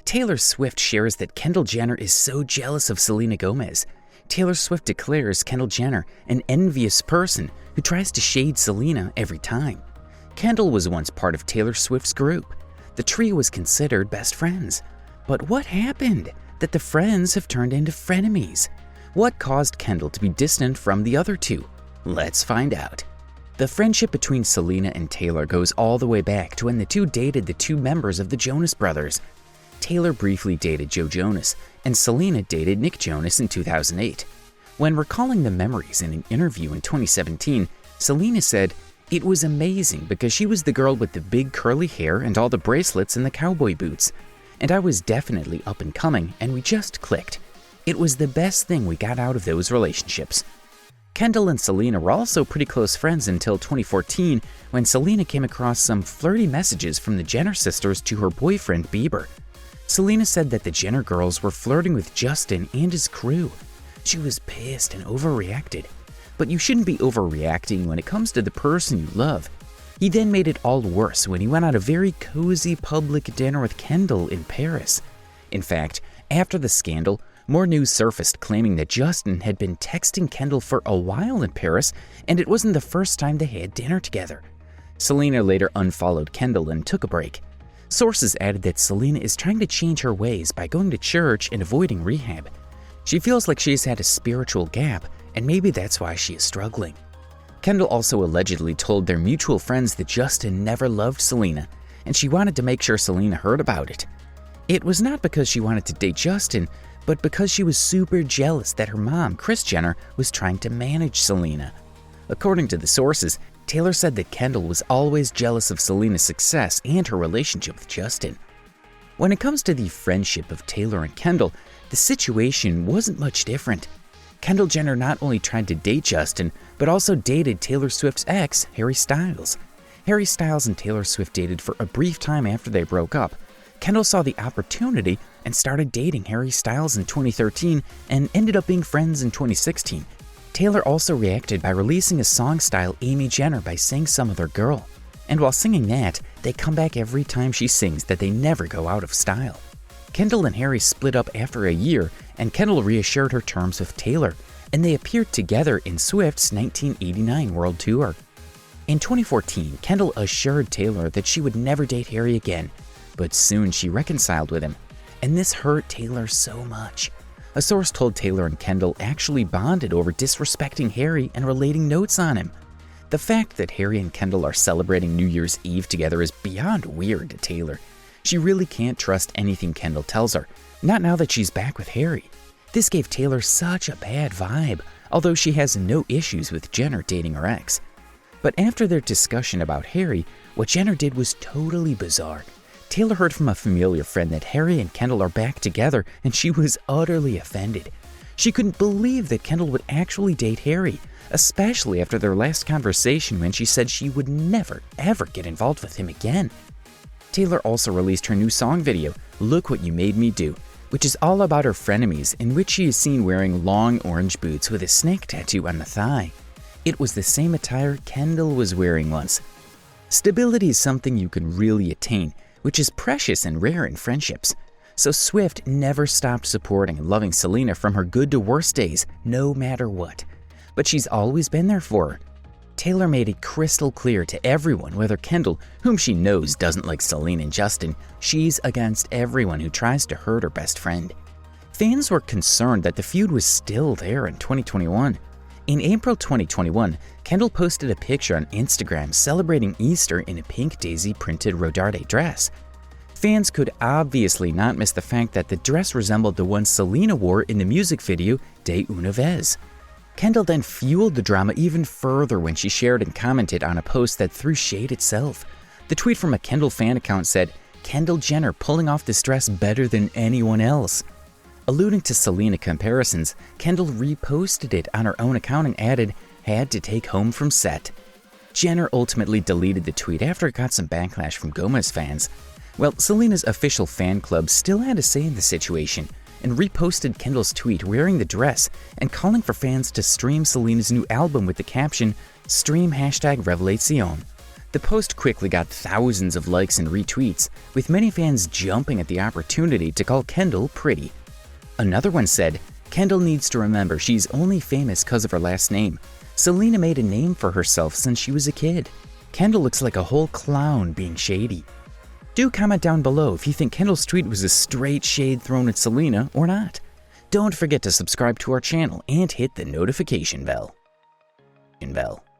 Taylor Swift shares that Kendall Jenner is so jealous of Selena Gomez. Taylor Swift declares Kendall Jenner an envious person who tries to shade Selena every time. Kendall was once part of Taylor Swift's group. The trio was considered best friends. But what happened that the friends have turned into frenemies? What caused Kendall to be distant from the other two? Let's find out. The friendship between Selena and Taylor goes all the way back to when the two dated the two members of the Jonas Brothers. Taylor briefly dated Joe Jonas, and Selena dated Nick Jonas in 2008. When recalling the memories in an interview in 2017, Selena said, "It was amazing because she was the girl with the big curly hair and all the bracelets and the cowboy boots. And I was definitely up and coming, and we just clicked. It was the best thing we got out of those relationships." Kendall and Selena were also pretty close friends until 2014, when Selena came across some flirty messages from the Jenner sisters to her boyfriend Bieber. Selena said that the Jenner girls were flirting with Justin and his crew. She was pissed and overreacted. But you shouldn't be overreacting when it comes to the person you love. He then made it all worse when he went on a very cozy public dinner with Kendall in Paris. In fact, after the scandal, more news surfaced claiming that Justin had been texting Kendall for a while in Paris, and it wasn't the first time they had dinner together. Selena later unfollowed Kendall and took a break. Sources added that Selena is trying to change her ways by going to church and avoiding rehab. She feels like she has had a spiritual gap, and maybe that's why she is struggling. Kendall also allegedly told their mutual friends that Justin never loved Selena, and she wanted to make sure Selena heard about it. It was not because she wanted to date Justin, but because she was super jealous that her mom, Kris Jenner, was trying to manage Selena. According to the sources, Taylor said that Kendall was always jealous of Selena's success and her relationship with Justin. When it comes to the friendship of Taylor and Kendall, the situation wasn't much different. Kendall Jenner not only tried to date Justin, but also dated Taylor Swift's ex, Harry Styles. Harry Styles and Taylor Swift dated for a brief time after they broke up. Kendall saw the opportunity and started dating Harry Styles in 2013 and ended up being friends in 2016. Taylor also reacted by releasing a song style Amy Jenner by saying "Some Other Girl." And while singing that, they come back every time she sings that they never go out of style. Kendall and Harry split up after a year, and Kendall reassured her terms with Taylor, and they appeared together in Swift's 1989 World Tour. In 2014, Kendall assured Taylor that she would never date Harry again, but soon she reconciled with him, and this hurt Taylor so much. A source told Taylor and Kendall actually bonded over disrespecting Harry and relating notes on him. The fact that Harry and Kendall are celebrating New Year's Eve together is beyond weird to Taylor. She really can't trust anything Kendall tells her, not now that she's back with Harry. This gave Taylor such a bad vibe, although she has no issues with Jenner dating her ex. But after their discussion about Harry, what Jenner did was totally bizarre. Taylor heard from a familiar friend that Harry and Kendall are back together, and she was utterly offended. She couldn't believe that Kendall would actually date Harry, especially after their last conversation when she said she would never, ever get involved with him again. Taylor also released her new song video, "Look What You Made Me Do," which is all about her frenemies, in which she is seen wearing long orange boots with a snake tattoo on the thigh. It was the same attire Kendall was wearing once. Stability is something you can really attain, which is precious and rare in friendships. So Swift never stopped supporting and loving Selena from her good to worst days, no matter what. But she's always been there for her. Taylor made it crystal clear to everyone, whether Kendall, whom she knows doesn't like Selena and Justin, she's against everyone who tries to hurt her best friend. Fans were concerned that the feud was still there in 2021. In April 2021, Kendall posted a picture on Instagram celebrating Easter in a pink daisy printed Rodarte dress. Fans could obviously not miss the fact that the dress resembled the one Selena wore in the music video De Una Vez. Kendall then fueled the drama even further when she shared and commented on a post that threw shade itself. The tweet from a Kendall fan account said, "Kendall Jenner pulling off this dress better than anyone else." Alluding to Selena comparisons, Kendall reposted it on her own account and added, "Had to take home from set." Jenner ultimately deleted the tweet after it got some backlash from Gomez fans. Well, Selena's official fan club still had a say in the situation and reposted Kendall's tweet wearing the dress and calling for fans to stream Selena's new album with the caption, "Stream #Revelacion." The post quickly got thousands of likes and retweets, with many fans jumping at the opportunity to call Kendall pretty. Another one said, "Kendall needs to remember she's only famous because of her last name. Selena made a name for herself since she was a kid. Kendall looks like a whole clown being shady." Do comment down below if you think Kendall's tweet was a straight shade thrown at Selena or not. Don't forget to subscribe to our channel and hit the notification bell.